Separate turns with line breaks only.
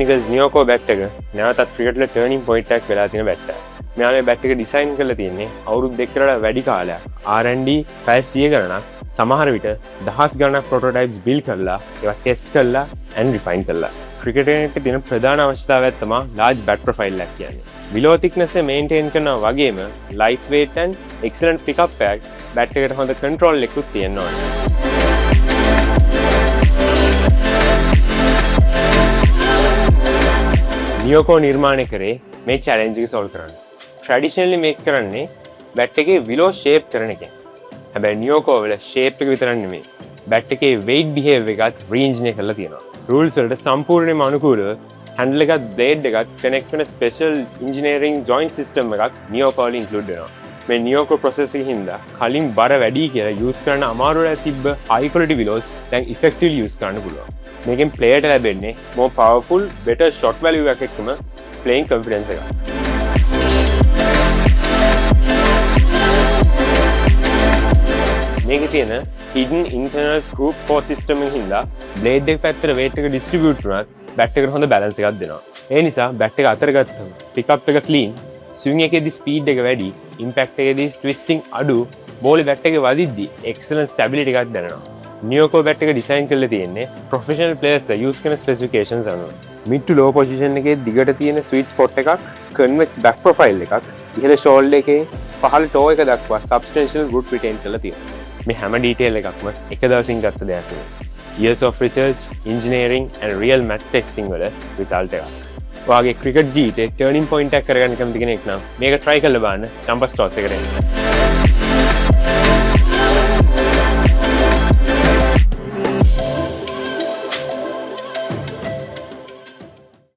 ටෙක්නිකල්ස් නියෝකෝ bat එක නැවතත් ක්‍රිකට්වල turning point එකක් වෙලා තියෙන බැට් එකක්. මෙයා මේ බැට් එක ඩිසයින් කරලා තියෙන්නේ අවුරුදු 2කට වැඩි කාලයක්. R&D පැය 100 ගණනක් සමහර විට දහස් ගණනක් ප්‍රොටෝටයිප්ස් බිල්ඩ් කරලා ඒවා ටෙස්ට් කරලා and refine කරලා. ක්‍රිකට් එකේ තියෙන ප්‍රධාන අවශ්‍යතාවයක් තමයි large bat profile එකක් කියන්නේ. below thickness එක maintain කරනවා වගේම light weight and excellent pickup pack bat එකට හොඳ control එකකුත් තියෙන්න ඕනේ. නියෝකෝ නිර්මාණය කරේ මේ challenge එක solve කරන්න. traditionally make කරන්නේ bat එකේ willow shape කරන එකෙන්. හැබැයි නියෝකෝ වල shape එක විතරක් නෙමෙයි. bat එකේ weight behave එකත් re-engineer කරලා තියෙනවා. rules වලට සම්පූර්ණයෙන්ම අනුකූලව handle එකත් blade එකත් connect වෙන special engineering joint system එකක් නියෝකෝ වල include වෙනවා. මේ නියෝකෝ process එකකින් හින්දා කලින් බර වැඩි කියලා use කරන අමාරුවට තිබ්බ high quality willows දැන් effectively use කරන්න පුළුවන්. මේකෙන් player ලැබෙන්නේ more powerful better shot value එකක් එක්කම playing confidence එකක්. මේකේ තියෙන hidden internal scoop force system එකකින් හින්දා blade එක පැත්තට weight එක distribute වුණත් bat එකට හොඳ balance එකක් දෙනවා. ඒ නිසා bat එක අතර ගත්තම pickup එක clean, swing එකේදී speed එක වැඩි, impact එකේදී twisting අඩු, බෝලේ bat එකේ වදිද්දී excellent stability එකක් දැනෙනවා. නියෝකෝ bat එක design කරලා තියෙන්නේ professional players ලා use කරන specifications අනුව. mid to low position එකේ දිගට තියෙන sweet spot එකක්, convex back profile එකක්, ඉහළ shoulder එකේ පහළ toe එක දක්වා substantial wood retain කරලා තියෙනවා. මේ හැම detail එකක්ම එක දවසින් ගත්ත දෙයක් නෙවෙයි. years of research, engineering and real math testing වල result එකක්. ඔයාගේ cricket ජීවිතේ turning point එකක් කරගන්න කැමති කෙනෙක් නම් මේක try කරලා බලන්න campus toss එකට එන්න.